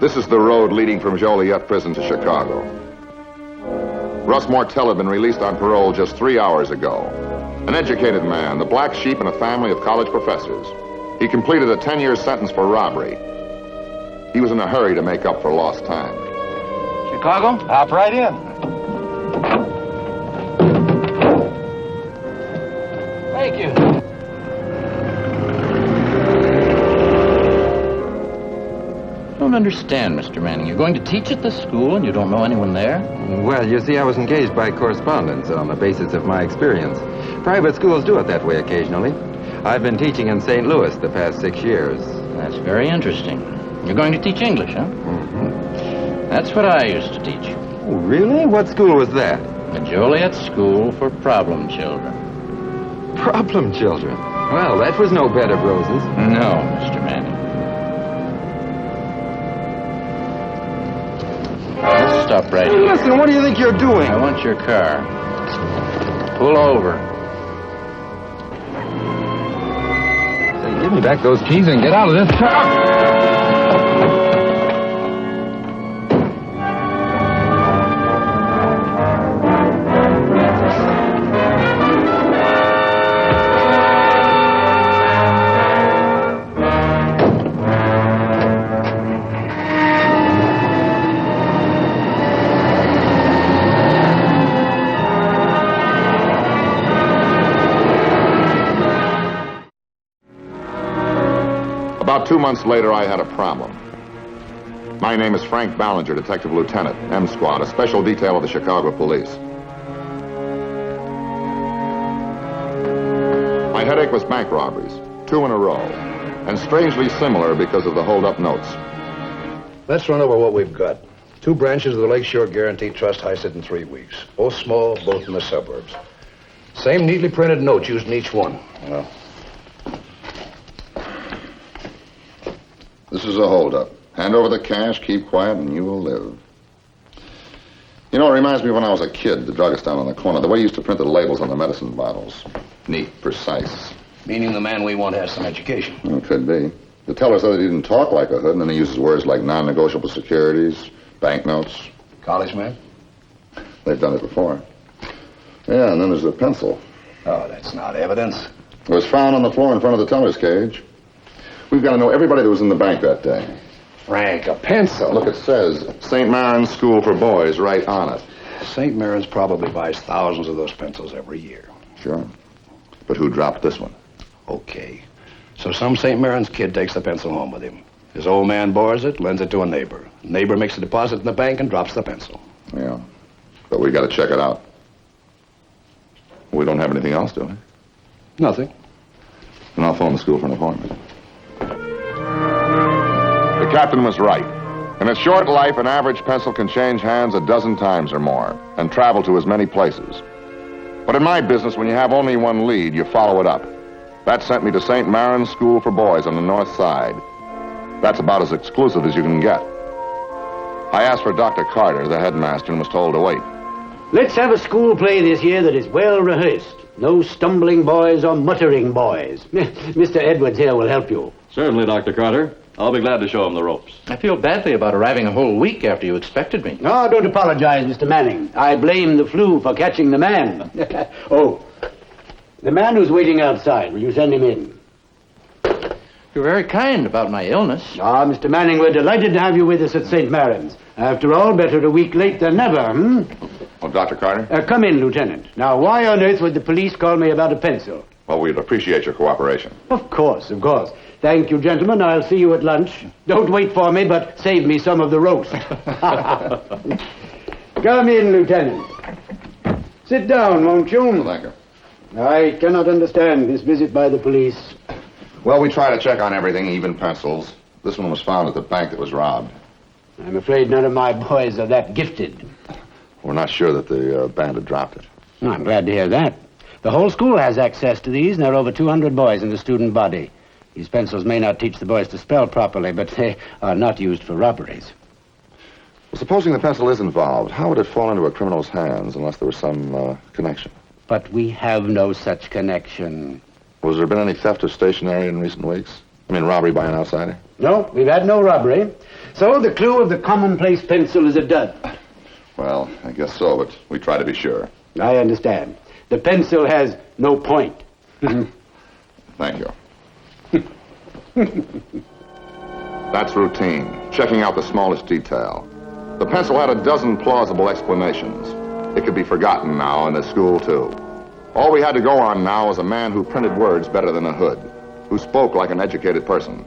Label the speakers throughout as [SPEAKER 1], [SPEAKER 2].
[SPEAKER 1] This is the road leading from Joliet Prison to Chicago. Russ Martell had been released on parole just 3 hours ago. An educated man, the black sheep in a family of college professors. He completed a 10-year sentence for robbery. He was in a hurry to make up for lost time.
[SPEAKER 2] Chicago? Hop right in. Thank you.
[SPEAKER 3] I don't understand, Mr. Manning. You're going to teach at this school and you don't know anyone there?
[SPEAKER 4] Well, you see, I was engaged by correspondence on the basis of my experience. Private schools do it that way occasionally. I've been teaching in St. Louis the past 6 years.
[SPEAKER 3] That's very interesting. You're going to teach English, huh?
[SPEAKER 4] Mm-hmm.
[SPEAKER 3] That's what I used to teach.
[SPEAKER 4] Oh, really? What school was that?
[SPEAKER 3] The Joliet School for Problem Children.
[SPEAKER 4] Problem children? Well, that was no bed of roses.
[SPEAKER 3] No, Mr. Manning. Let's stop right here.
[SPEAKER 4] Listen, what do you think you're doing?
[SPEAKER 3] I want your car. Pull over.
[SPEAKER 4] Say, give me back those keys and get out of this car.
[SPEAKER 1] About 2 months later, I had a problem. My name is Frank Ballinger, Detective Lieutenant, M Squad, a special detail of the Chicago Police. My headache was bank robberies, 2 in a row, and strangely similar because of the hold-up notes.
[SPEAKER 5] Let's run over what we've got. 2 branches of the Lakeshore Guarantee Trust heisted in 3 weeks. Both small, both in the suburbs. Same neatly printed notes used in each one.
[SPEAKER 1] Well, this is a hold-up. Hand over the cash, keep quiet, and you will live. You know, it reminds me of when I was a kid, the druggist down on the corner. The way he used to print the labels on the medicine bottles. Neat, precise.
[SPEAKER 5] Meaning the man we want has some education.
[SPEAKER 1] Well, it could be. The teller said that he didn't talk like a hood, and then he uses words like non-negotiable securities, banknotes.
[SPEAKER 5] College man?
[SPEAKER 1] They've done it before. Yeah, and then there's the pencil.
[SPEAKER 5] Oh, that's not evidence.
[SPEAKER 1] It was found on the floor in front of the teller's cage. We've got to know everybody that was in the bank that day.
[SPEAKER 5] Frank, a pencil.
[SPEAKER 1] Look, it says St. Maron's School for Boys right on it.
[SPEAKER 5] St. Maron's probably buys thousands of those pencils every year.
[SPEAKER 1] Sure. But who dropped this one?
[SPEAKER 5] Okay. So some St. Maron's kid takes the pencil home with him. His old man borrows it, lends it to a neighbor. Neighbor makes a deposit in the bank and drops the pencil.
[SPEAKER 1] Yeah. But we got to check it out. We don't have anything else, do we?
[SPEAKER 5] Nothing.
[SPEAKER 1] Then I'll phone the school for an appointment. The captain was right. In a short life, an average pencil can change hands a dozen times or more and travel to as many places. But in my business, when you have only one lead, you follow it up. That sent me to St. Maron's School for Boys on the north side. That's about as exclusive as you can get. I asked for Dr. Carter, the headmaster, and was told to wait.
[SPEAKER 6] Let's have a school play this year that is well rehearsed. No stumbling boys or muttering boys. Mr. Edwards here will help you.
[SPEAKER 7] Certainly, Dr. Carter. I'll be glad to show him the ropes.
[SPEAKER 3] I feel badly about arriving a whole week after you expected me.
[SPEAKER 6] No, don't apologize, Mr. Manning. I blame the flu for catching the man. Oh, the man who's waiting outside, will you send him in?
[SPEAKER 3] You're very kind about my illness.
[SPEAKER 6] Ah, Mr. Manning, we're delighted to have you with us at St. Maron's. After all, better a week late than never,
[SPEAKER 1] Well, Dr. Carter?
[SPEAKER 6] Come in, Lieutenant. Now, why on earth would the police call me about a pencil?
[SPEAKER 1] Well, we'd appreciate your cooperation.
[SPEAKER 6] Of course, of course. Thank you, gentlemen. I'll see you at lunch. Don't wait for me, but save me some of the roast. Come in, Lieutenant. Sit down, won't you?
[SPEAKER 1] Thank you.
[SPEAKER 6] I cannot understand this visit by the police.
[SPEAKER 1] Well, we try to check on everything, even pencils. This one was found at the bank that was robbed.
[SPEAKER 6] I'm afraid none of my boys are that gifted.
[SPEAKER 1] We're not sure that the bandit dropped it.
[SPEAKER 6] I'm glad to hear that. The whole school has access to these, and there are over 200 boys in the student body. These pencils may not teach the boys to spell properly, but they are not used for robberies.
[SPEAKER 1] Well, supposing the pencil is involved, how would it fall into a criminal's hands unless there was some connection?
[SPEAKER 6] But we have no such connection.
[SPEAKER 1] Was there been any theft of stationery in recent weeks? I mean, robbery by an outsider?
[SPEAKER 6] No, we've had no robbery. So the clue of the commonplace pencil is a dud.
[SPEAKER 1] Well, I guess so, but we try to be sure.
[SPEAKER 6] I understand. The pencil has no point.
[SPEAKER 1] Thank you. That's routine, checking out the smallest detail. The pencil had a dozen plausible explanations. It could be forgotten now in the school, too. All we had to go on now was a man who printed words better than a hood, who spoke like an educated person.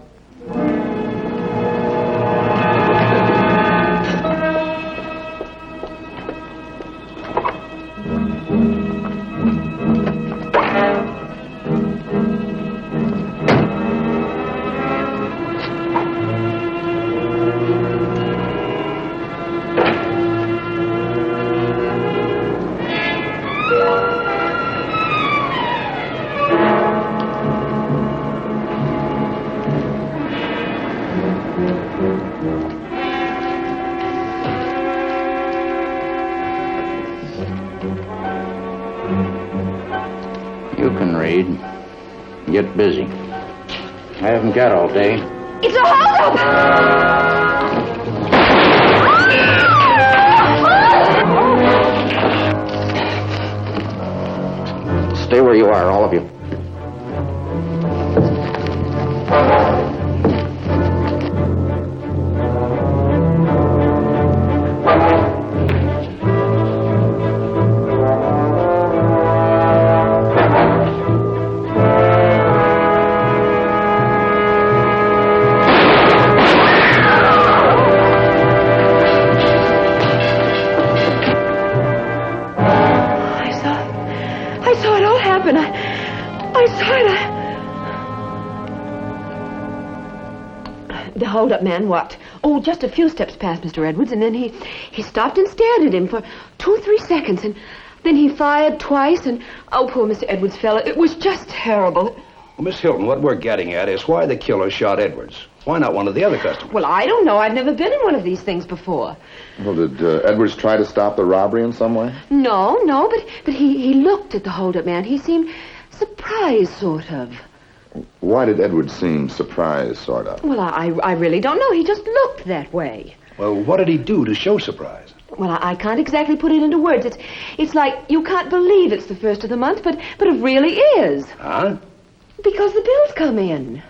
[SPEAKER 3] You can read. Get busy. I haven't got all day.
[SPEAKER 8] It's a holdup!
[SPEAKER 3] Stay where you are, all of you.
[SPEAKER 8] I saw it all happen. I saw it. The hold-up man walked, just a few steps past Mr. Edwards, and then he stopped and stared at him for 2 or 3 seconds, and then he fired twice, and, poor Mr. Edwards fell. It was just terrible.
[SPEAKER 5] Well, Miss Hilton, what we're getting at is why the killer shot Edwards. Why not one of the other customers?
[SPEAKER 8] Well, I don't know. I've never been in one of these things before.
[SPEAKER 1] Well, did Edwards try to stop the robbery in some way?
[SPEAKER 8] No, but he looked at the hold-up man. He seemed surprised, sort of.
[SPEAKER 1] Why did Edwards seem surprised, sort of?
[SPEAKER 8] Well, I really don't know. He just looked that way.
[SPEAKER 5] Well, what did he do to show surprise?
[SPEAKER 8] Well, I can't exactly put it into words. It's like you can't believe it's the first of the month, but it really is.
[SPEAKER 5] Huh?
[SPEAKER 8] Because the bills come in.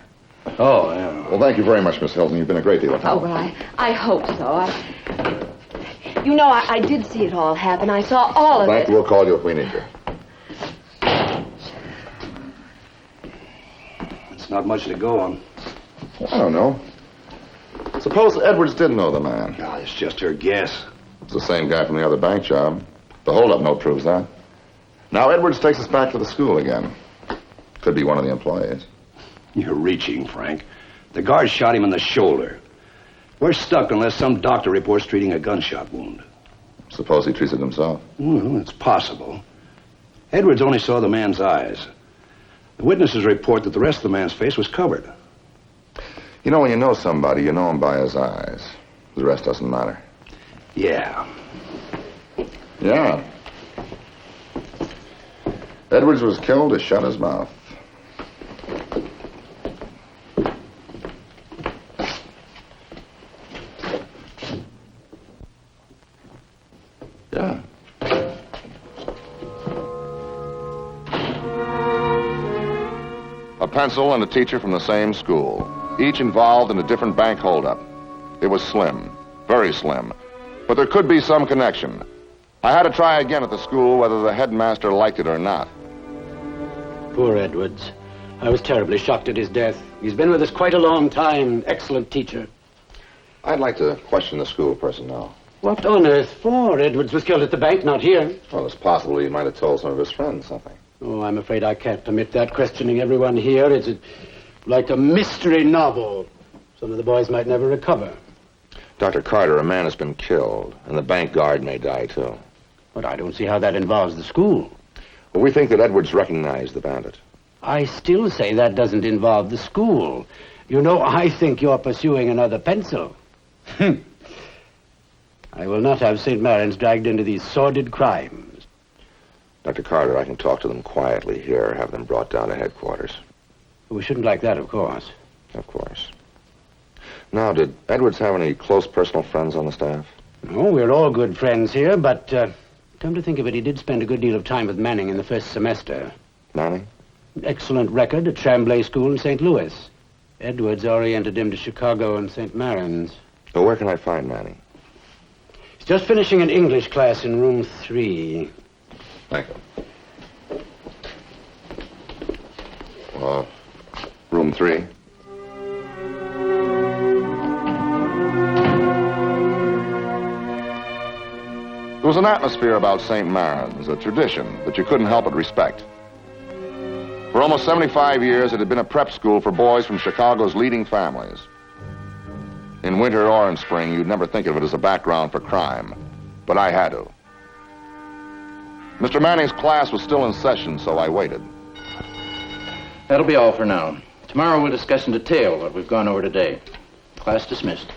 [SPEAKER 5] Oh, yeah.
[SPEAKER 1] Well, thank you very much, Miss Hilton. You've been a great deal of help.
[SPEAKER 8] Oh, well, I hope so. I did see it all happen. I saw all of
[SPEAKER 1] Thank
[SPEAKER 8] it.
[SPEAKER 1] you. We'll call you if we need you.
[SPEAKER 5] It's not much to go on.
[SPEAKER 1] Well, I don't know. Suppose Edwards did know the man.
[SPEAKER 5] No, it's just her guess.
[SPEAKER 1] It's the same guy from the other bank job. The hold-up note proves that. Now Edwards takes us back to the school again. Could be one of the employees.
[SPEAKER 5] You're reaching, Frank. The guard shot him in the shoulder. We're stuck unless some doctor reports treating a gunshot wound.
[SPEAKER 1] Suppose he treats it himself.
[SPEAKER 5] Well, it's possible. Edwards only saw the man's eyes. The witnesses report that the rest of the man's face was covered.
[SPEAKER 1] You know, when you know somebody, you know him by his eyes. The rest doesn't matter.
[SPEAKER 5] Yeah.
[SPEAKER 1] Yeah. Edwards was killed to shut his mouth. Yeah. A pencil and a teacher from the same school, each involved in a different bank holdup. It was slim, very slim, but there could be some connection. I had to try again at the school whether the headmaster liked it or not.
[SPEAKER 6] Poor Edwards. I was terribly shocked at his death. He's been with us quite a long time. Excellent teacher.
[SPEAKER 1] I'd like to question the school personnel.
[SPEAKER 6] What on earth for? Edwards was killed at the bank, not here.
[SPEAKER 1] Well, it's possible he might have told some of his friends something.
[SPEAKER 6] Oh, I'm afraid I can't permit that, questioning everyone here. It's like a mystery novel. Some of the boys might never recover.
[SPEAKER 1] Dr. Carter, a man has been killed, and the bank guard may die, too.
[SPEAKER 6] But I don't see how that involves the school.
[SPEAKER 1] Well, we think that Edwards recognized the bandit.
[SPEAKER 6] I still say that doesn't involve the school. You know, I think you're pursuing another pencil. I will not have St. Mary's dragged into these sordid crimes.
[SPEAKER 1] Dr. Carter, I can talk to them quietly here, have them brought down to headquarters.
[SPEAKER 6] We shouldn't like that, of course.
[SPEAKER 1] Of course. Now, did Edwards have any close personal friends on the staff?
[SPEAKER 6] Oh, we're all good friends here, but come to think of it, he did spend a good deal of time with Manning in the first semester.
[SPEAKER 1] Manning?
[SPEAKER 6] Excellent record at Tremblay School in St. Louis. Edwards oriented him to Chicago and St. Mary's.
[SPEAKER 1] Well, where can I find Manning?
[SPEAKER 6] He's just finishing an English class in room 3.
[SPEAKER 1] Thank you. Room 3. There was an atmosphere about St. Mary's, a tradition that you couldn't help but respect. For almost 75 years, it had been a prep school for boys from Chicago's leading families. In winter or in spring, you'd never think of it as a background for crime, but I had to. Mr. Manning's class was still in session, so I waited.
[SPEAKER 3] That'll be all for now. Tomorrow we'll discuss in detail what we've gone over today. Class dismissed.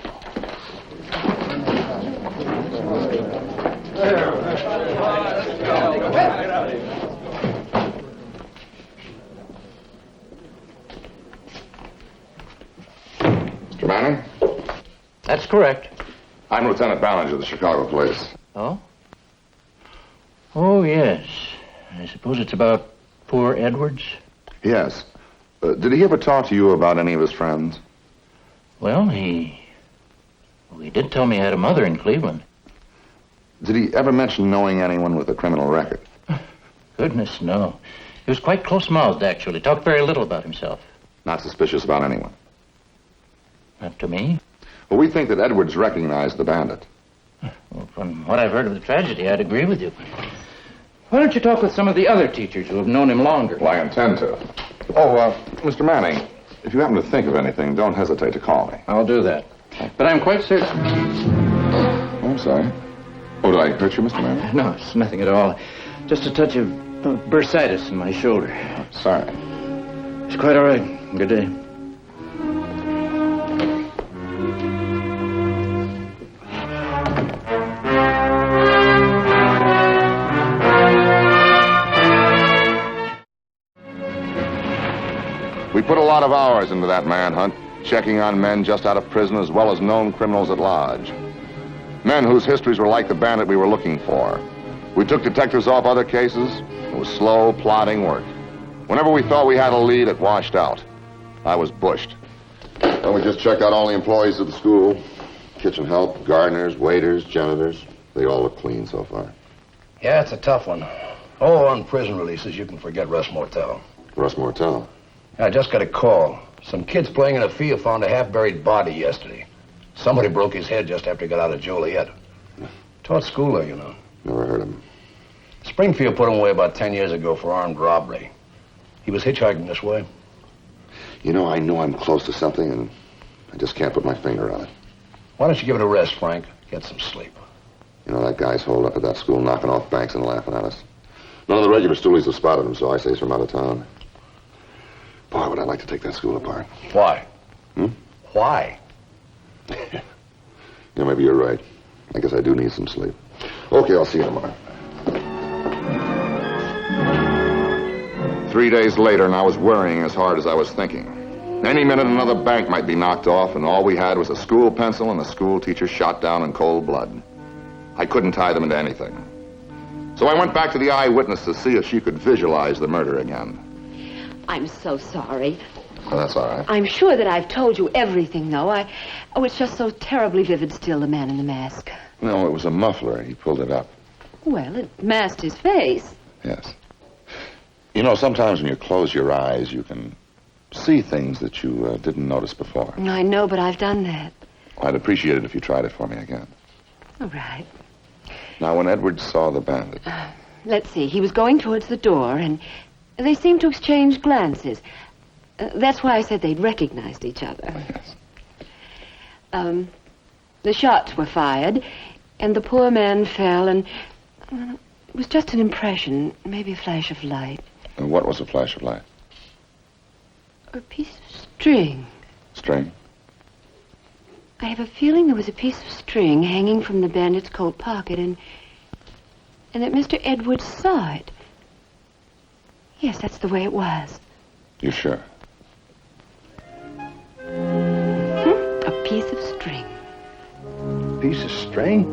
[SPEAKER 1] Mr. Manning?
[SPEAKER 3] That's correct.
[SPEAKER 1] I'm Lieutenant Ballinger of the Chicago Police.
[SPEAKER 3] Oh? Oh, yes. I suppose it's about poor Edwards?
[SPEAKER 1] Yes. Did he ever talk to you about any of his friends?
[SPEAKER 3] Well, he did tell me he had a mother in Cleveland.
[SPEAKER 1] Did he ever mention knowing anyone with a criminal record?
[SPEAKER 3] Goodness, no. He was quite close-mouthed, actually. Talked very little about himself.
[SPEAKER 1] Not suspicious about anyone?
[SPEAKER 3] Not to me.
[SPEAKER 1] Well, we think that Edwards recognized the bandit.
[SPEAKER 3] Well, from what I've heard of the tragedy, I'd agree with you. Why don't you talk with some of the other teachers who have known him longer?
[SPEAKER 1] Well, I intend to. Oh, Mr. Manning, if you happen to think of anything, don't hesitate to call me.
[SPEAKER 3] I'll do that. But I'm quite certain...
[SPEAKER 1] Oh, I'm sorry. Oh, did I hurt you, Mr. Manning?
[SPEAKER 3] No, it's nothing at all. Just a touch of bursitis in my shoulder.
[SPEAKER 1] Sorry.
[SPEAKER 3] It's quite all right. Good day.
[SPEAKER 1] We put a lot of hours into that manhunt, checking on men just out of prison as well as known criminals at large. Men whose histories were like the bandit we were looking for. We took detectives off other cases. It was slow, plodding work. Whenever we thought we had a lead, it washed out. I was bushed. Well, we just checked out all the employees of the school. Kitchen help, gardeners, waiters, janitors. They all look clean so far.
[SPEAKER 5] Yeah, it's a tough one. Oh, on prison releases, you can forget Russ Mortel.
[SPEAKER 1] Russ Mortel.
[SPEAKER 5] I just got a call. Some kids playing in a field found a half-buried body yesterday. Somebody broke his head just after he got out of Joliet. Taught school there, you know.
[SPEAKER 1] Never heard of him.
[SPEAKER 5] Springfield put him away about 10 years ago for armed robbery. He was hitchhiking this way.
[SPEAKER 1] You know I'm close to something, and I just can't put my finger on it.
[SPEAKER 5] Why don't you give it a rest, Frank? Get some sleep.
[SPEAKER 1] You know, that guy's holed up at that school, knocking off banks and laughing at us. None of the regular stoolies have spotted him, so I say he's from out of town. Boy, would I like to take that school apart.
[SPEAKER 5] Why?
[SPEAKER 1] Hmm?
[SPEAKER 5] Why?
[SPEAKER 1] Yeah, maybe you're right. I guess I do need some sleep. Okay, I'll see you tomorrow. 3 days later, and I was worrying as hard as I was thinking. Any minute, another bank might be knocked off, and all we had was a school pencil and a school teacher shot down in cold blood. I couldn't tie them into anything. So I went back to the eyewitness to see if she could visualize the murder again.
[SPEAKER 8] I'm so sorry.
[SPEAKER 1] Well, that's all right.
[SPEAKER 8] I'm sure that I've told you everything, though. Oh, it's just so terribly vivid still, the man in the mask.
[SPEAKER 1] No, it was a muffler. He pulled it up.
[SPEAKER 8] Well, it masked his face.
[SPEAKER 1] Yes. You know, sometimes when you close your eyes, you can see things that you didn't notice before.
[SPEAKER 8] I know, but I've done that.
[SPEAKER 1] I'd appreciate it if you tried it for me again.
[SPEAKER 8] All right.
[SPEAKER 1] Now, when Edwards saw the bandit...
[SPEAKER 8] Let's see. He was going towards the door, and they seemed to exchange glances. That's why I said they'd recognized each other.
[SPEAKER 1] Yes.
[SPEAKER 8] The shots were fired, and the poor man fell, and it was just an impression, maybe a flash of light.
[SPEAKER 1] And what was a flash of light?
[SPEAKER 8] A piece of string.
[SPEAKER 1] String?
[SPEAKER 8] I have a feeling there was a piece of string hanging from the bandit's coat pocket, and that Mr. Edwards saw it. Yes, that's the way it was.
[SPEAKER 1] You sure?
[SPEAKER 8] A piece of string.
[SPEAKER 5] Piece of string?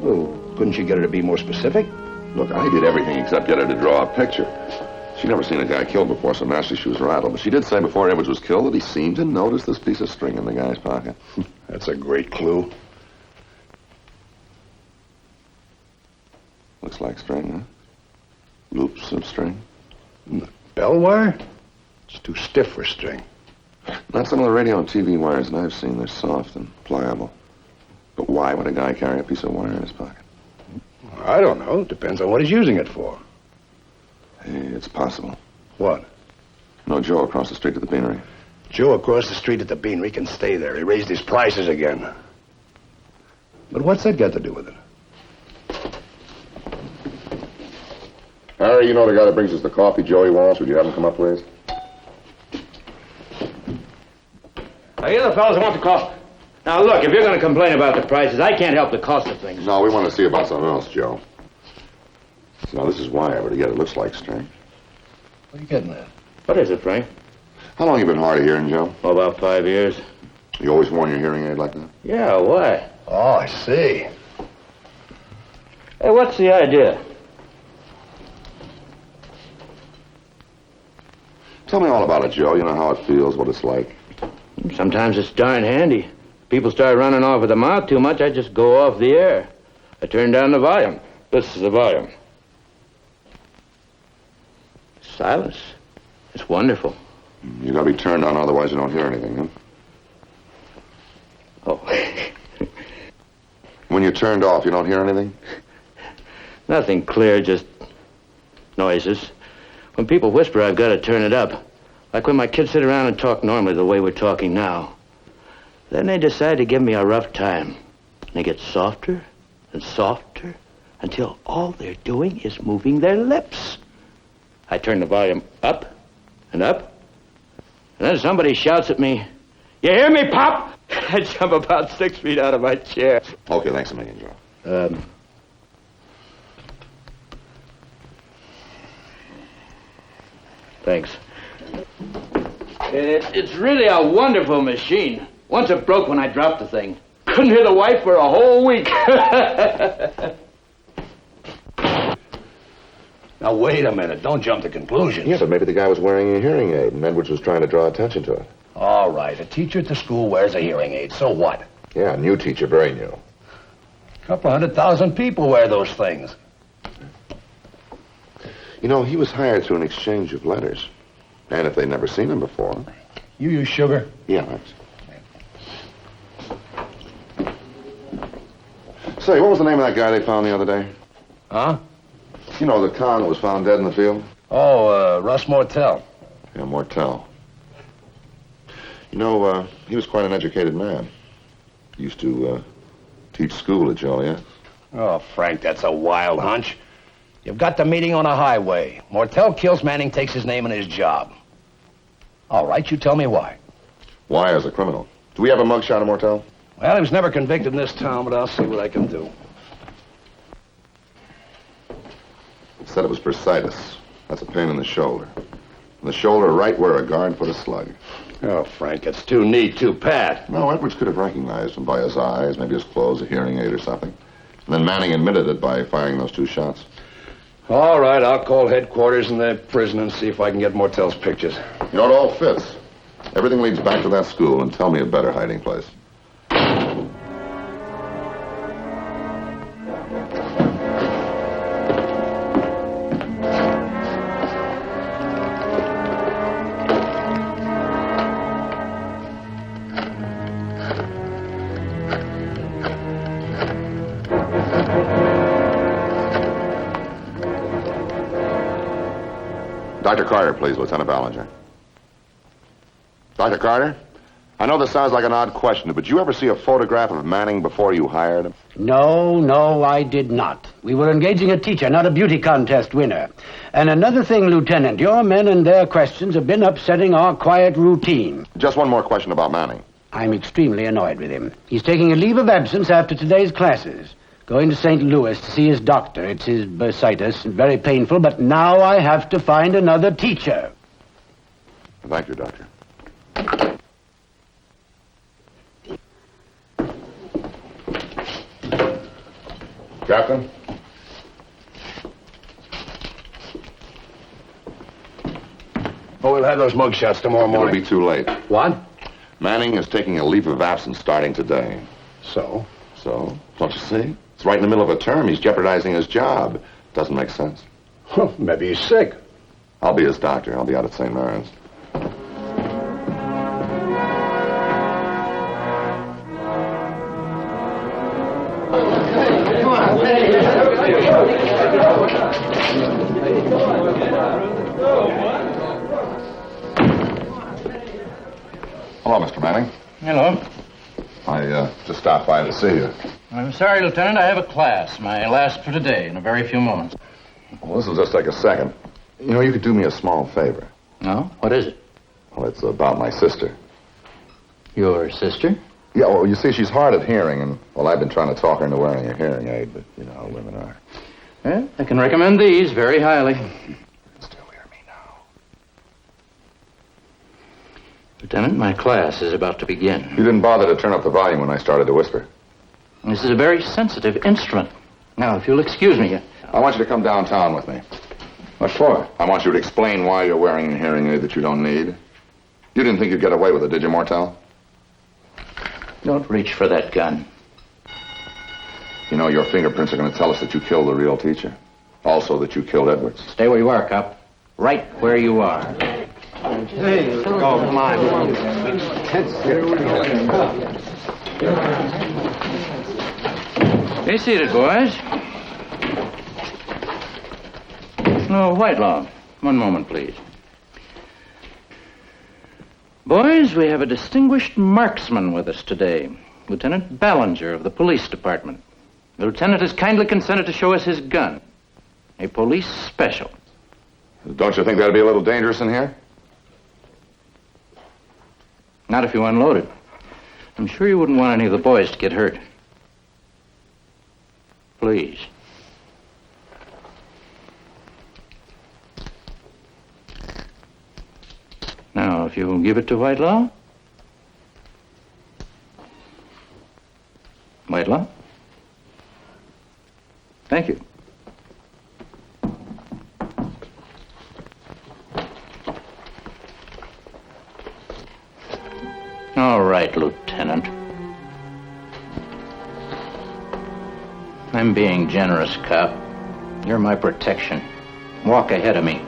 [SPEAKER 5] Well, couldn't you get her to be more specific?
[SPEAKER 1] Look, I did everything except get her to draw a picture. She'd never seen a guy killed before, so naturally she was rattled. But she did say before Edwards was killed that he seemed to notice this piece of string in the guy's pocket.
[SPEAKER 5] That's a great clue.
[SPEAKER 1] Looks like string, huh? Loops of string.
[SPEAKER 5] Bell wire? It's too stiff for string.
[SPEAKER 1] Not some of the radio and TV wires that I've seen. They're soft and pliable. But why would a guy carry a piece of wire in his pocket?
[SPEAKER 5] I don't know. It depends on what he's using it for.
[SPEAKER 1] Hey, it's possible.
[SPEAKER 5] What?
[SPEAKER 1] No, Joe across the street at the beanery.
[SPEAKER 5] Joe across the street at the beanery can stay there. He raised his prices again. But what's that got to do with it?
[SPEAKER 1] Harry, you know the guy that brings us the coffee, Joey Walsh? Would you have him come up, please?
[SPEAKER 3] Are you the fellows who want the cost? Now, look, if you're going to complain about the prices, I can't help the cost of things.
[SPEAKER 1] No, we want to see about something else, Joe. So now, this is wire, but again, it looks like string.
[SPEAKER 5] What are you getting at?
[SPEAKER 3] What is it, Frank?
[SPEAKER 1] How long you been hard of hearing, Joe?
[SPEAKER 3] Oh, about 5 years.
[SPEAKER 1] You always worn your hearing aid like that?
[SPEAKER 3] Yeah, why?
[SPEAKER 5] Oh, I see.
[SPEAKER 3] Hey, what's the idea?
[SPEAKER 1] Tell me all about it, Joe. You know how it feels, what it's like.
[SPEAKER 3] Sometimes it's darn handy. People start running off with the mouth too much, I just go off the air. I turn down the volume. This is the volume. Silence. It's wonderful.
[SPEAKER 1] You gotta be turned on, otherwise you don't hear anything, huh?
[SPEAKER 3] Oh.
[SPEAKER 1] When you're turned off, you don't hear anything?
[SPEAKER 3] Nothing clear, just noises. When people whisper, I've got to turn it up. Like when my kids sit around and talk normally the way we're talking now. Then they decide to give me a rough time. And they get softer and softer until all they're doing is moving their lips. I turn the volume up and up. And then somebody shouts at me, "You hear me, Pop?" I jump about 6 feet out of my chair.
[SPEAKER 1] Okay, thanks a million, Joe.
[SPEAKER 3] Thanks. It's really a wonderful machine. Once it broke when I dropped the thing. Couldn't hear the wife for a whole week.
[SPEAKER 5] Now, wait a minute. Don't jump to conclusions.
[SPEAKER 1] Yeah, but maybe the guy was wearing a hearing aid, and Edwards was trying to draw attention to it.
[SPEAKER 5] All right. A teacher at the school wears a hearing aid. So what?
[SPEAKER 1] Yeah, new teacher, very new.
[SPEAKER 5] A couple 100,000 people wear those things.
[SPEAKER 1] You know, he was hired through an exchange of letters. And if they'd never seen him before...
[SPEAKER 5] You use sugar?
[SPEAKER 1] Yeah, that's... Say, what was the name of that guy they found the other day?
[SPEAKER 5] Huh?
[SPEAKER 1] You know, the con that was found dead in the field?
[SPEAKER 5] Oh, Russ Mortel.
[SPEAKER 1] Yeah, Mortel. You know, he was quite an educated man. He used to, teach school at Joliet.
[SPEAKER 5] Oh, Frank, that's a wild hunch. You've got the meeting on a highway. Mortel kills Manning, takes his name and his job. All right, you tell me why.
[SPEAKER 1] Why as a criminal? Do we have a mugshot of Mortel?
[SPEAKER 5] Well, he was never convicted in this town, but I'll see what I can do.
[SPEAKER 1] It said it was bursitis. That's a pain in the shoulder. In the shoulder right where a guard put a slug.
[SPEAKER 5] Oh, Frank, it's too neat, too pat.
[SPEAKER 1] No, Edwards could have recognized him by his eyes, maybe his clothes, a hearing aid or something. And then Manning admitted it by firing those 2 shots.
[SPEAKER 5] All right, I'll call headquarters in the prison and see if I can get Mortel's pictures.
[SPEAKER 1] You know, it all fits. Everything leads back to that school, and tell me a better hiding place. Dr. Carter, please, Lieutenant Ballinger. Dr. Carter? I know this sounds like an odd question, but did you ever see a photograph of Manning before you hired him?
[SPEAKER 6] No, I did not. We were engaging a teacher, not a beauty contest winner. And another thing, Lieutenant, your men and their questions have been upsetting our quiet routine.
[SPEAKER 1] Just one more question about Manning.
[SPEAKER 6] I'm extremely annoyed with him. He's taking a leave of absence after today's classes. Going to St. Louis to see his doctor. It's his bursitis, very painful, but now I have to find another teacher.
[SPEAKER 1] Thank you, Doctor. Captain?
[SPEAKER 5] Oh, we'll have those mug shots tomorrow
[SPEAKER 1] It'll
[SPEAKER 5] morning.
[SPEAKER 1] be too late.
[SPEAKER 5] What?
[SPEAKER 1] Manning is taking a leave of absence starting today.
[SPEAKER 5] So?
[SPEAKER 1] So, don't you see? It's right in the middle of a term. He's jeopardizing his job. Doesn't make sense.
[SPEAKER 5] Huh, maybe he's sick.
[SPEAKER 1] I'll be his doctor. I'll be out at St. Mary's. Hello, Mr. Manning.
[SPEAKER 2] Hello.
[SPEAKER 1] I just stopped by to see you.
[SPEAKER 2] I'm sorry, Lieutenant. I have a class. My last for today in a very few moments.
[SPEAKER 1] Well, this will just take a second. You know, you could do me a small favor.
[SPEAKER 2] No? What is it?
[SPEAKER 1] Well, it's about my sister.
[SPEAKER 2] Your sister?
[SPEAKER 1] Yeah, well, you see, she's hard of hearing, and, well, I've been trying to talk her into wearing a hearing aid, but you know how women are.
[SPEAKER 2] Well, I can recommend these very highly.
[SPEAKER 1] You can still hear me now.
[SPEAKER 2] Lieutenant, my class is about to begin.
[SPEAKER 1] You didn't bother to turn up the volume when I started to whisper.
[SPEAKER 2] This is a very sensitive instrument. Now, if you'll excuse me.
[SPEAKER 1] I want you to come downtown with me.
[SPEAKER 2] What for?
[SPEAKER 1] I want you to explain why you're wearing a hearing aid that you don't need. You didn't think you'd get away with it, did you, Mortel?
[SPEAKER 2] Don't reach for that gun.
[SPEAKER 1] You know, your fingerprints are going to tell us that you killed the real teacher. Also that you killed Edwards.
[SPEAKER 2] Stay where you are, cop. Right where you are.
[SPEAKER 6] Hey, oh, come on.
[SPEAKER 2] Stay seated, boys. No, Whitelaw. One moment, please. Boys, we have a distinguished marksman with us today. Lieutenant Ballinger of the police department. The lieutenant has kindly consented to show us his gun. A police special.
[SPEAKER 1] Don't you think that'd be a little dangerous in here?
[SPEAKER 2] Not if you unload it. I'm sure you wouldn't want any of the boys to get hurt. Please. Now, if you'll give it to Whitelaw. Whitelaw? Thank you. All right, Lieutenant. I'm being generous, cop. You're my protection. Walk ahead of me.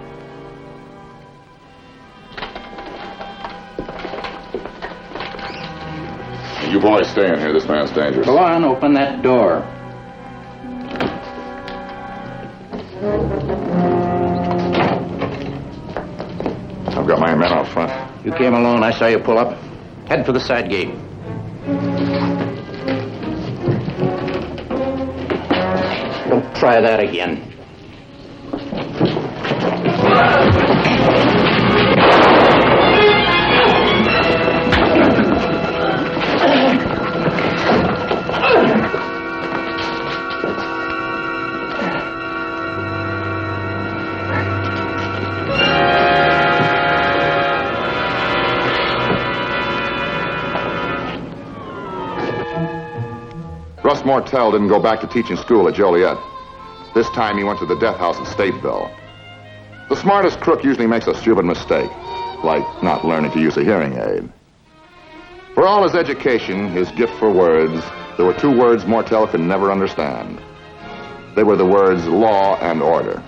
[SPEAKER 1] You boys stay in here. This man's dangerous.
[SPEAKER 2] Go on, open that door.
[SPEAKER 1] I've got my men out front.
[SPEAKER 2] You came alone. I saw you pull up. Head for the side gate. Don't try that again.
[SPEAKER 1] Russ Mortel didn't go back to teaching school at Joliet. This time he went to the death house at Stateville. The smartest crook usually makes a stupid mistake, like not learning to use a hearing aid. For all his education, his gift for words, there were two words Mortel could never understand. They were the words law and order.